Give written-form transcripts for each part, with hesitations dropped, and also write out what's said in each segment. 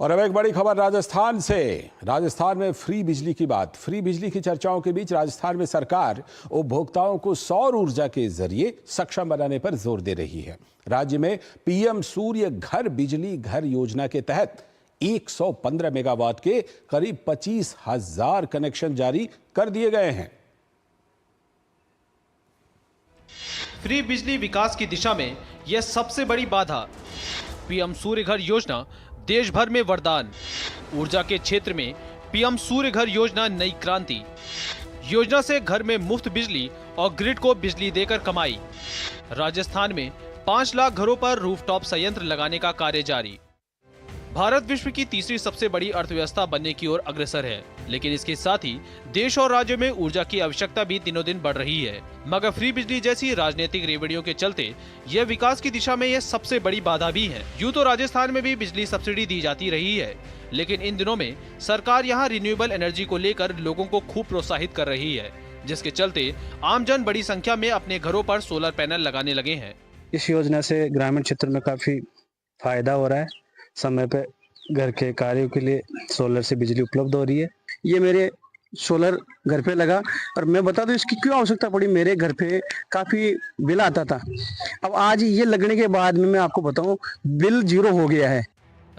और अब एक बड़ी खबर राजस्थान से। राजस्थान में फ्री बिजली की बात, फ्री बिजली की चर्चाओं के बीच राजस्थान में सरकार उपभोक्ताओं को सौर ऊर्जा के जरिए सक्षम बनाने पर जोर दे रही है। राज्य में पीएम सूर्य घर बिजली घर योजना के तहत 115 मेगावाट के करीब 25,000 कनेक्शन जारी कर दिए गए हैं। फ्री बिजली विकास की दिशा में यह सबसे बड़ी बाधा। पीएम सूर्य घर योजना देश भर में वरदान। ऊर्जा के क्षेत्र में पीएम सूर्य घर योजना नई क्रांति। योजना से घर में मुफ्त बिजली और ग्रिड को बिजली देकर कमाई। राजस्थान में 5 लाख घरों पर रूफटॉप संयंत्र लगाने का कार्य जारी। भारत विश्व की तीसरी सबसे बड़ी अर्थव्यवस्था बनने की ओर अग्रसर है, लेकिन इसके साथ ही देश और राज्यों में ऊर्जा की आवश्यकता भी दिनों दिन बढ़ रही है। मगर फ्री बिजली जैसी राजनीतिक रेवड़ियों के चलते यह विकास की दिशा में यह सबसे बड़ी बाधा भी है। यूं तो राजस्थान में भी बिजली सब्सिडी दी जाती रही है, लेकिन इन दिनों में सरकार यहाँ रिन्यूएबल एनर्जी को लेकर लोगों को खूब प्रोत्साहित कर रही है, जिसके चलते आमजन बड़ी संख्या में अपने घरों पर सोलर पैनल लगाने लगे हैं। इस योजना से ग्रामीण क्षेत्र में काफी फायदा हो रहा है। समय पे घर के कार्यों के लिए सोलर से बिजली उपलब्ध हो रही है। ये मेरे सोलर घर पे लगा और मैं बता दूं इसकी क्यों आवश्यकता पड़ी। मेरे घर पे काफी बिल आता था, अब आज ये लगने के बाद में मैं आपको बताऊं बिल 0 हो गया है।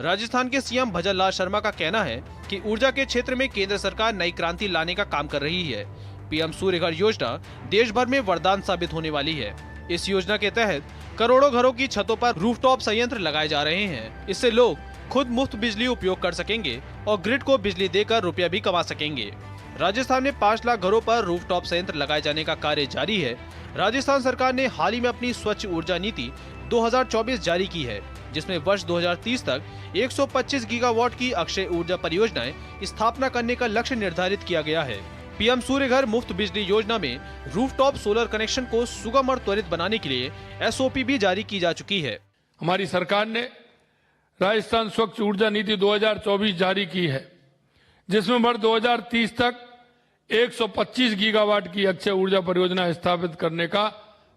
राजस्थान के सीएम भजन लाल शर्मा का कहना है कि ऊर्जा के क्षेत्र में केंद्र सरकार नई क्रांति लाने का काम कर रही है। पीएम सूर्य घर योजना देश भर में वरदान साबित होने वाली है। इस योजना के तहत करोड़ों घरों की छतों पर रूफटॉप संयंत्र लगाए जा रहे हैं। इससे लोग खुद मुफ्त बिजली उपयोग कर सकेंगे और ग्रिड को बिजली देकर रुपया भी कमा सकेंगे। राजस्थान में 5 लाख घरों पर रूफटॉप संयंत्र लगाए जाने का कार्य जारी है। राजस्थान सरकार ने हाल ही में अपनी स्वच्छ ऊर्जा नीति 2024 जारी की है, जिसमें वर्ष 2030 तक 125 गीगावाट की अक्षय ऊर्जा परियोजनाएं स्थापना करने का लक्ष्य निर्धारित किया गया है। पीएम सूर्य घर मुफ्त बिजली योजना में रूफटॉप सोलर कनेक्शन को सुगम और त्वरित बनाने के लिए एसओपी भी जारी की जा चुकी है। हमारी सरकार ने राजस्थान स्वच्छ ऊर्जा नीति 2024 जारी की है, जिसमें वर्ष 2030 तक 125 गीगावाट की अक्षय ऊर्जा परियोजना स्थापित करने का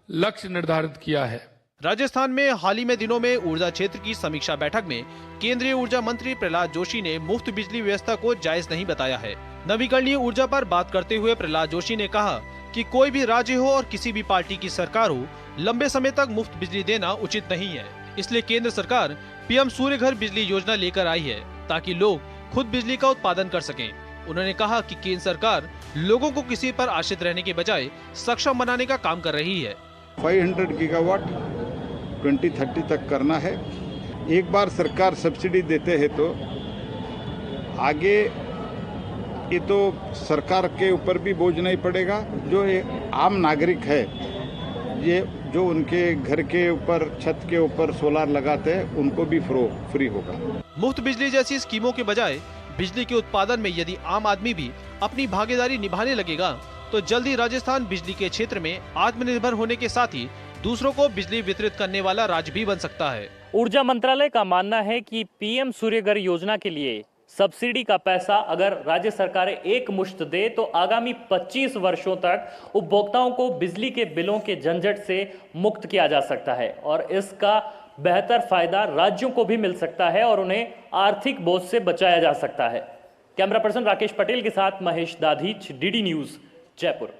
लक्ष्य निर्धारित किया है। राजस्थान में हाल ही में दिनों में ऊर्जा क्षेत्र की समीक्षा बैठक में केंद्रीय ऊर्जा मंत्री प्रहलाद जोशी ने मुफ्त बिजली व्यवस्था को जायज नहीं बताया है। नवीकरणीय ऊर्जा पर बात करते हुए प्रहलाद जोशी ने कहा कि कोई भी राज्य हो और किसी भी पार्टी की सरकार हो, लंबे समय तक मुफ्त बिजली देना उचित नहीं है। इसलिए केंद्र सरकार पीएम सूर्य घर बिजली योजना लेकर आई है, ताकि लोग खुद बिजली का उत्पादन कर सकें। उन्होंने कहा कि केंद्र सरकार लोगों को किसी पर आश्रित रहने के बजाय सक्षम बनाने का काम कर रही है। 500 गीगावाट 2030 तक करना है। एक बार सरकार सब्सिडी देते हैं तो आगे ये तो सरकार के ऊपर भी बोझ नहीं पड़ेगा। जो आम नागरिक है, ये जो उनके घर के ऊपर छत के ऊपर सोलार लगाते हैं, उनको भी फ्री होगा। मुफ्त बिजली जैसी स्कीमों के बजाय बिजली के उत्पादन में यदि आम आदमी भी अपनी भागीदारी निभाने लगेगा तो जल्द ही राजस्थान बिजली के क्षेत्र में आत्मनिर्भर होने के साथ ही दूसरों को बिजली वितरित करने वाला राज्य भी बन सकता है। ऊर्जा मंत्रालय का मानना है कि पीएम सूर्य घर योजना के लिए सब्सिडी का पैसा अगर राज्य सरकारें एक मुश्त दे तो आगामी 25 वर्षों तक उपभोक्ताओं को बिजली के बिलों के झंझट से मुक्त किया जा सकता है और इसका बेहतर फायदा राज्यों को भी मिल सकता है और उन्हें आर्थिक बोझ से बचाया जा सकता है। कैमरा पर्सन राकेश पटेल के साथ महेश दाधीच, डीडी न्यूज, जयपुर।